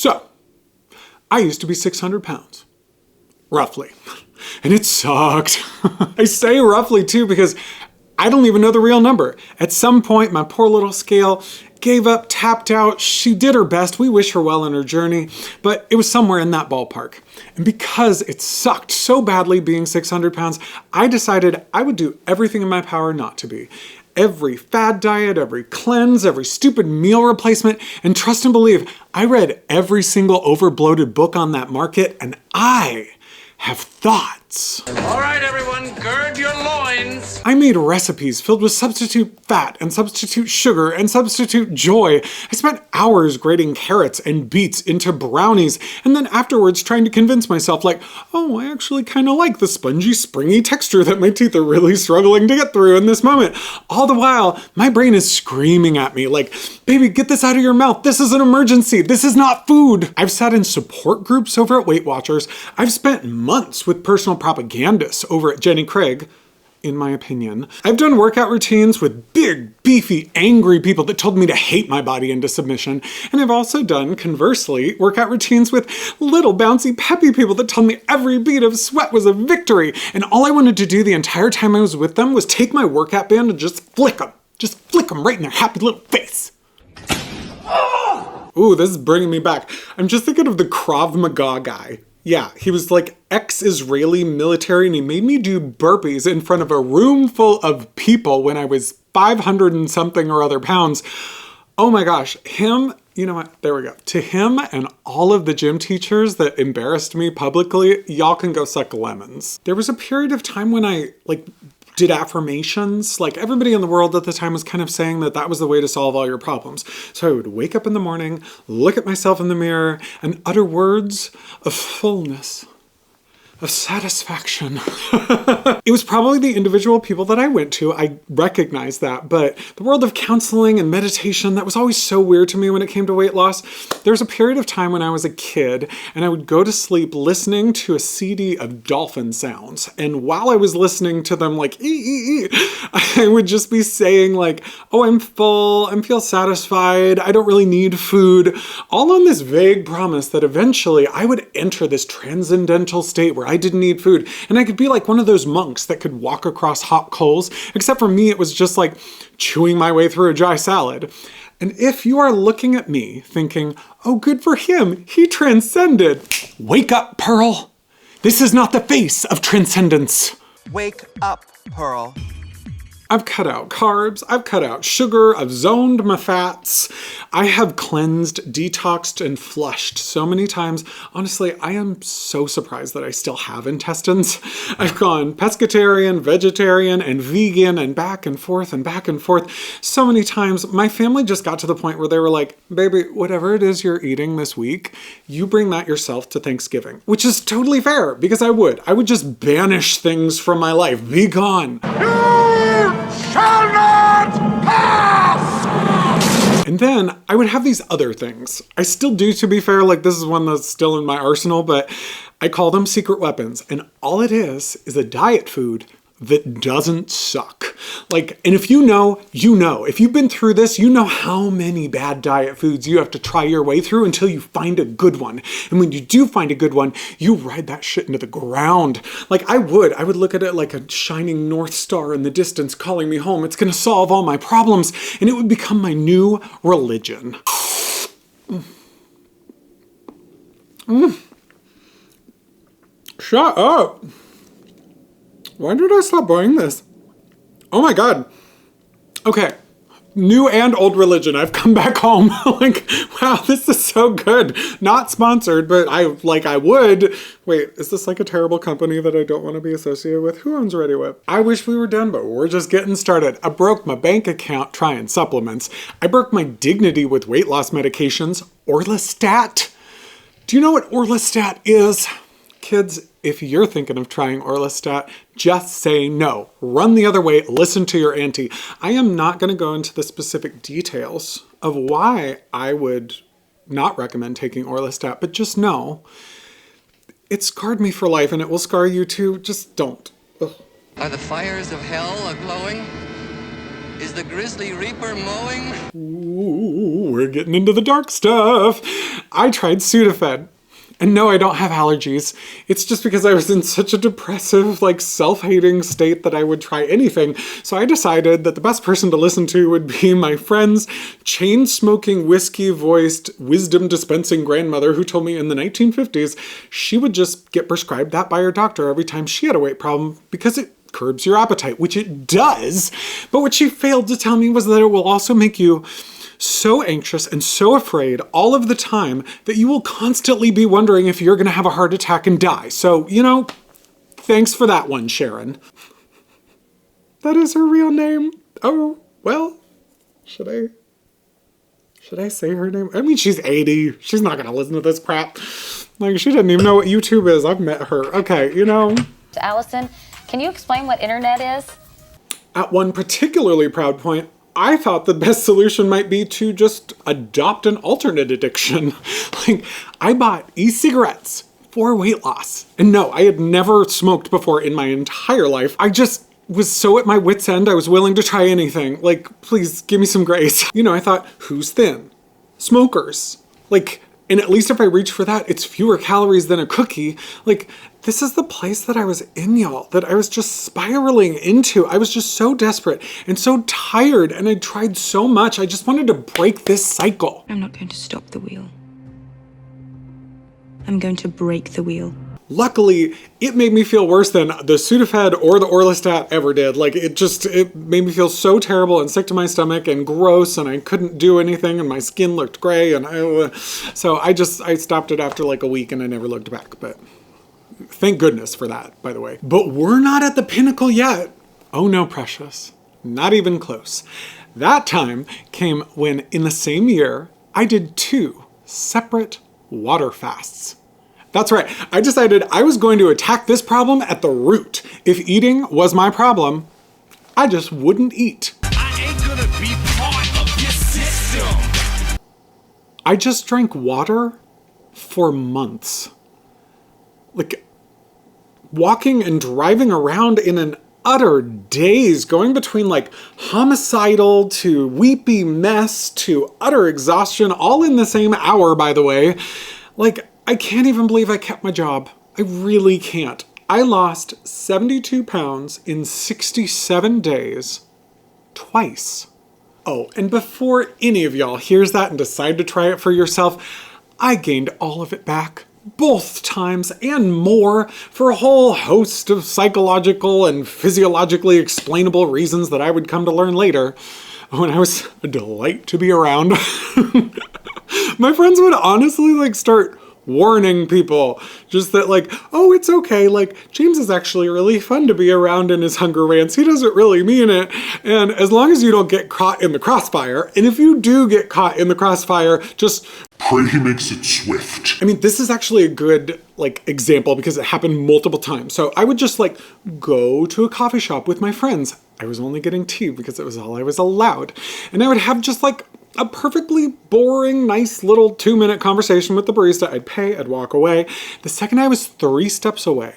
So, I used to be 600 pounds, roughly, and it sucked. I say roughly too because I don't even know the real number. At some point, my poor little scale gave up, tapped out. She did her best. We wish her well in her journey, but it was somewhere in that ballpark. And because it sucked so badly being 600 pounds, I decided I would do everything in my power not to be. Every fad diet, every cleanse, every stupid meal replacement, and trust and believe, I read every single over-bloated book on that market, and I have thoughts. All right, everyone, gird your loins. I made recipes filled with substitute fat and substitute sugar and substitute joy. I spent hours grating carrots and beets into brownies and then afterwards trying to convince myself like, oh, I actually kind of like the spongy, springy texture that my teeth are really struggling to get through in this moment. All the while, my brain is screaming at me like, baby, get this out of your mouth. This is an emergency. This is not food. I've sat in support groups over at Weight Watchers. I've spent months with personal propagandists over at Jenny Craig, in my opinion. I've done workout routines with big, beefy, angry people that told me to hate my body into submission. And I've also done, conversely, workout routines with little bouncy, peppy people that told me every bead of sweat was a victory. And all I wanted to do the entire time I was with them was take my workout band and just flick them. Just flick them right in their happy little face. Ooh, this is bringing me back. I'm just thinking of the Krav Maga guy. Yeah, he was like ex-Israeli military and he made me do burpees in front of a room full of people when I was 500 and something or other pounds. Oh my gosh, him, you know what, there we go. To him and all of the gym teachers that embarrassed me publicly, y'all can go suck lemons. There was a period of time when I did affirmations. Like everybody in the world at the time was kind of saying that that was the way to solve all your problems. So I would wake up in the morning, look at myself in the mirror, and utter words of fullness, of satisfaction. It was probably the individual people that I went to. I recognize that, but the world of counseling and meditation, that was always so weird to me when it came to weight loss. There was a period of time when I was a kid and I would go to sleep listening to a CD of dolphin sounds. And while I was listening to them like, I would just be saying like, oh, I'm full, I feel satisfied, I don't really need food, all on this vague promise that eventually I would enter this transcendental state where I didn't need food. And I could be like one of those monks that could walk across hot coals, except for me, it was just like chewing my way through a dry salad. And if you are looking at me thinking, oh, good for him, he transcended, wake up, Pearl. This is not the face of transcendence. Wake up, Pearl. I've cut out carbs, I've cut out sugar, I've zoned my fats. I have cleansed, detoxed, and flushed so many times. Honestly, I am so surprised that I still have intestines. I've gone pescatarian, vegetarian, and vegan, and back and forth so many times. My family just got to the point where they were like, baby, whatever it is you're eating this week, you bring that yourself to Thanksgiving. Which is totally fair, because I would just banish things from my life. Be gone. Shall not pass! And then I would have these other things. I still do, to be fair, like this is one that's still in my arsenal, but I call them secret weapons. And all it is a diet food that doesn't suck. Like, and if you know, you know. If you've been through this, you know how many bad diet foods you have to try your way through until you find a good one. And when you do find a good one, you ride that shit into the ground. Like I would look at it like a shining North Star in the distance calling me home. It's gonna solve all my problems. And it would become my new religion. Shut up. Why did I stop buying this? Oh my God. Okay. New and old religion. I've come back home. Like, wow, this is so good. Not sponsored, but I would. Wait, is this like a terrible company that I don't want to be associated with? Who owns Ready Whip? I wish we were done, but we're just getting started. I broke my bank account trying supplements. I broke my dignity with weight loss medications. Orlistat. Do you know what Orlistat is? Kids, if you're thinking of trying Orlistat, just say no. Run the other way, listen to your auntie. I am not going to go into the specific details of why I would not recommend taking Orlistat, but just know it scarred me for life and it will scar you too. Just don't. Ugh. Are the fires of hell a-glowing? Is the grisly reaper mowing? Ooh. we're getting into the dark stuff. I tried Sudafed. And no, I don't have allergies. It's just because I was in such a depressive, like self-hating state that I would try anything. So I decided that the best person to listen to would be my friend's chain-smoking, whiskey-voiced, wisdom-dispensing grandmother who told me in the 1950s she would just get prescribed that by her doctor every time she had a weight problem because it curbs your appetite, which it does. But what she failed to tell me was that it will also make you so anxious and so afraid all of the time that you will constantly be wondering if you're going to have a heart attack and die. So, thanks for that one, Sharon. That is her real name. Oh, well, should I say her name? I mean, she's 80. She's not going to listen to this crap. Like, she doesn't even know what YouTube is. I've met her. Okay, Allison, can you explain what internet is? At one particularly proud point, I thought the best solution might be to just adopt an alternate addiction. Like, I bought e-cigarettes for weight loss. And no, I had never smoked before in my entire life. I just was so at my wit's end, I was willing to try anything. Like, please give me some grace. I thought, who's thin? Smokers. Like, and at least if I reach for that, it's fewer calories than a cookie. Like, this is the place that I was in, y'all, that I was just spiraling into. I was just so desperate and so tired, and I tried so much. I just wanted to break this cycle. I'm not going to stop the wheel. I'm going to break the wheel. Luckily, it made me feel worse than the Sudafed or the Orlistat ever did. Like, it made me feel so terrible and sick to my stomach and gross, and I couldn't do anything, and my skin looked gray, and so I stopped it after like a week, and I never looked back. But thank goodness for that, by the way. But we're not at the pinnacle yet. Oh no, precious. Not even close. That time came when, in the same year, I did 2 separate water fasts. That's right. I decided I was going to attack this problem at the root. If eating was my problem, I just wouldn't eat. I ain't gonna be part of your system. I just drank water for months. Like, walking and driving around in an utter daze, going between like homicidal to weepy mess to utter exhaustion, all in the same hour, by the way. Like, I can't even believe I kept my job. I really can't. I lost 72 pounds in 67 days, twice. Oh, and before any of y'all hears that and decide to try it for yourself, I gained all of it back, both times and more, for a whole host of psychological and physiologically explainable reasons that I would come to learn later, when I was a delight to be around. My friends would honestly like start warning people, just that like, oh, it's okay, like, James is actually really fun to be around in his hunger rants. He doesn't really mean it. And as long as you don't get caught in the crossfire, and if you do get caught in the crossfire, just pray he makes it swift. I mean, this is actually a good like example because it happened multiple times. So I would just like go to a coffee shop with my friends. I was only getting tea because it was all I was allowed. And I would have just like a perfectly boring, nice little 2-minute conversation with the barista. I'd pay, I'd walk away. The second I was 3 steps away,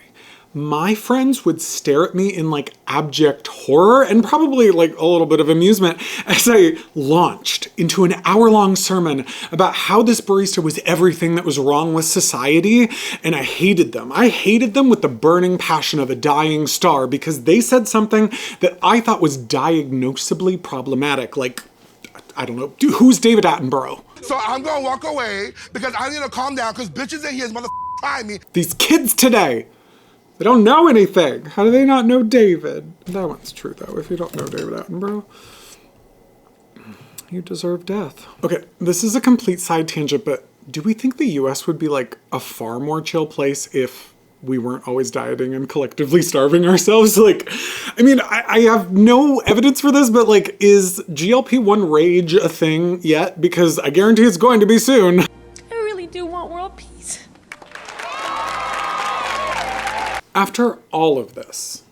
my friends would stare at me in like abject horror and probably like a little bit of amusement as I launched into an hour-long sermon about how this barista was everything that was wrong with society, and I hated them. I hated them with the burning passion of a dying star because they said something that I thought was diagnosably problematic, like, I don't know, who's David Attenborough? So I'm gonna walk away because I need to calm down because bitches in here is trying me. These kids today, they don't know anything. How do they not know David? That one's true though. If you don't know David Attenborough, you deserve death. Okay, this is a complete side tangent, but do we think the US would be like a far more chill place if we weren't always dieting and collectively starving ourselves? Like, I mean, I have no evidence for this, but like, is GLP-1 rage a thing yet? Because I guarantee it's going to be soon. I really do want world peace. After all of this,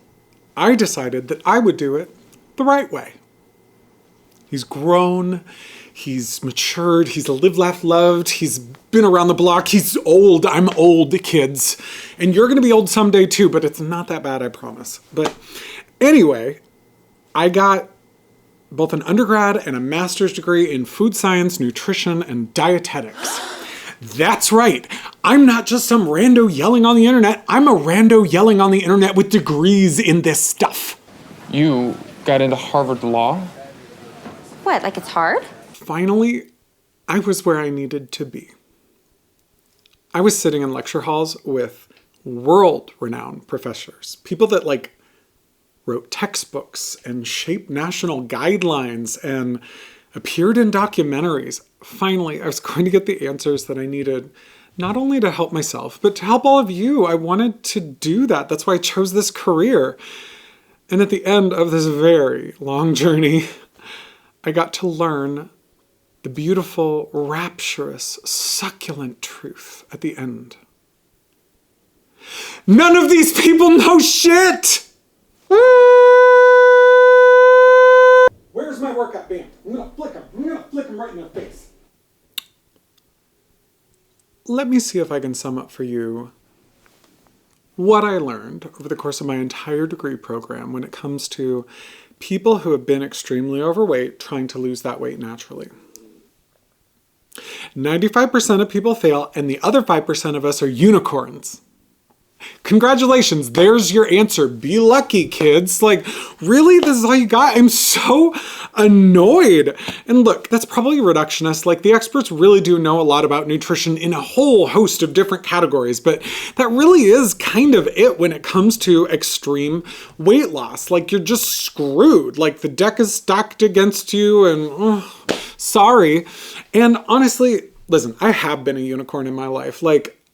I decided that I would do it the right way. He's grown, he's matured, he's lived, laughed, loved, he's been around the block, he's old. I'm old, kids. And you're gonna be old someday too, but it's not that bad, I promise. But anyway, I got both an undergrad and a master's degree in food science, nutrition, and dietetics. That's right. I'm not just some rando yelling on the internet. I'm a rando yelling on the internet with degrees in this stuff. You got into Harvard Law? What, like it's hard? Finally, I was where I needed to be. I was sitting in lecture halls with world-renowned professors, people that wrote textbooks and shaped national guidelines and appeared in documentaries. Finally, I was going to get the answers that I needed, not only to help myself, but to help all of you. I wanted to do that. That's why I chose this career. And at the end of this very long journey, I got to learn the beautiful, rapturous, succulent truth at the end. None of these people know shit! Where's my workout band? I'm gonna flick him. I'm gonna flick him right in the face. Let me see if I can sum up for you what I learned over the course of my entire degree program when it comes to people who have been extremely overweight trying to lose that weight naturally. 95% of people fail, and the other 5% of us are unicorns. Congratulations, there's your answer. Be lucky, kids. Really, this is all you got? I'm so annoyed. And look, that's probably reductionist. The experts really do know a lot about nutrition in a whole host of different categories, but that really is kind of it when it comes to extreme weight loss. You're just screwed. The deck is stacked against you, and sorry. And honestly, listen, I have been a unicorn in my life.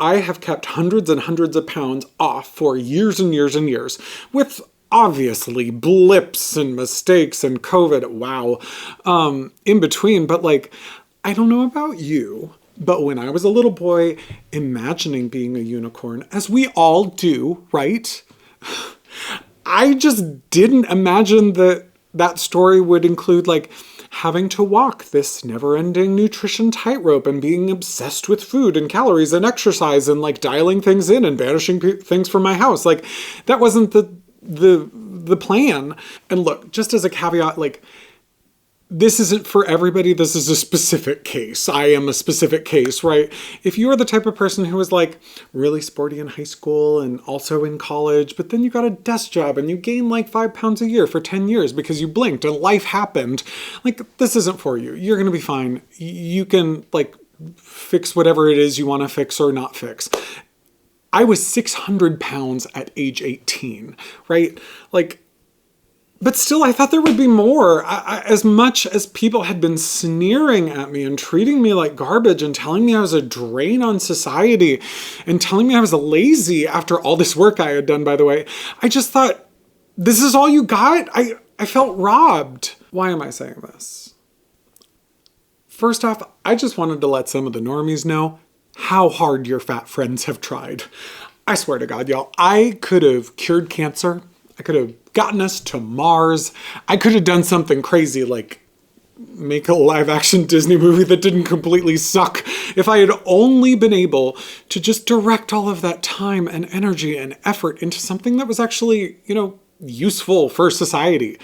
I have kept hundreds and hundreds of pounds off for years and years and years, with obviously blips and mistakes and COVID, in between. But I don't know about you, but when I was a little boy imagining being a unicorn, as we all do, right? I just didn't imagine that story would include having to walk this never-ending nutrition tightrope and being obsessed with food and calories and exercise and dialing things in and banishing things from my house. That wasn't the plan. And look, just as a caveat, this isn't for everybody. This is a specific case. I am a specific case, right? If you are the type of person who was really sporty in high school and also in college, but then you got a desk job and you gained 5 pounds a year for 10 years because you blinked and life happened, this isn't for you. You're going to be fine. You can fix whatever it is you want to fix or not fix. I was 600 pounds at age 18, right? But still, I thought there would be more. As much as people had been sneering at me and treating me like garbage and telling me I was a drain on society and telling me I was lazy after all this work I had done, by the way, I just thought, this is all you got? I felt robbed. Why am I saying this? First off, I just wanted to let some of the normies know how hard your fat friends have tried. I swear to God, y'all, I could have cured cancer. I could have gotten us to Mars. I could have done something crazy make a live-action Disney movie that didn't completely suck if I had only been able to just direct all of that time and energy and effort into something that was actually, useful for society.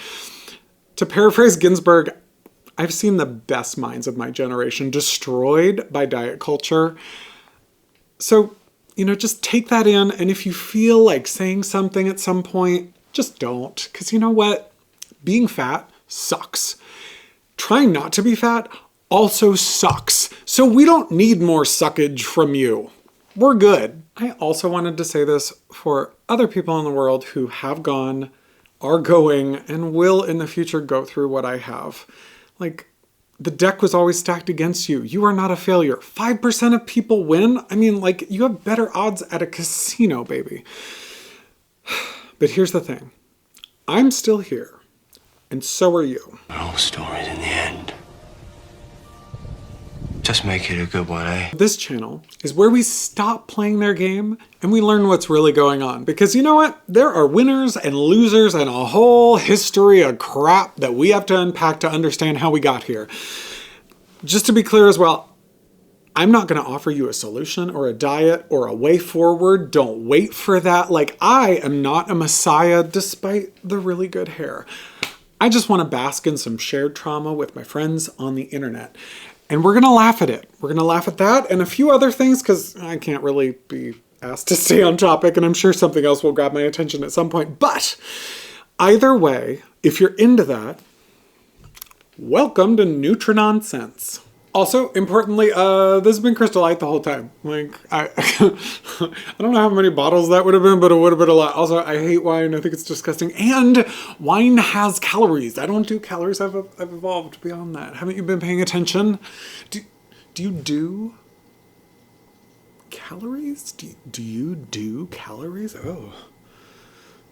To paraphrase Ginsberg, I've seen the best minds of my generation destroyed by diet culture. So, just take that in, and if you feel like saying something at some point, just don't, because you know what? Being fat sucks. Trying not to be fat also sucks. So we don't need more suckage from you. We're good. I also wanted to say this for other people in the world who have gone, are going, and will in the future go through what I have. The deck was always stacked against you. You are not a failure. 5% of people win. You have better odds at a casino, baby. But here's the thing. I'm still here, and so are you. No stories in the end. Just make it a good one, eh? This channel is where we stop playing their game and we learn what's really going on. Because you know what? There are winners and losers and a whole history of crap that we have to unpack to understand how we got here. Just to be clear as well, I'm not going to offer you a solution or a diet or a way forward. Don't wait for that. I am not a messiah despite the really good hair. I just want to bask in some shared trauma with my friends on the internet. And we're going to laugh at it. We're going to laugh at that and a few other things because I can't really be asked to stay on topic, and I'm sure something else will grab my attention at some point. But either way, if you're into that, welcome to Nutrinonsense. Also, importantly, this has been Crystal Light the whole time. Like, I don't know how many bottles that would have been, but it would have been a lot. Also, I hate wine. I think it's disgusting. And wine has calories. I don't do calories. I've evolved beyond that. Haven't you been paying attention? Do you do calories? Do you do calories? Oh,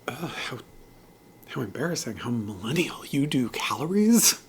how embarrassing. How millennial. You do calories?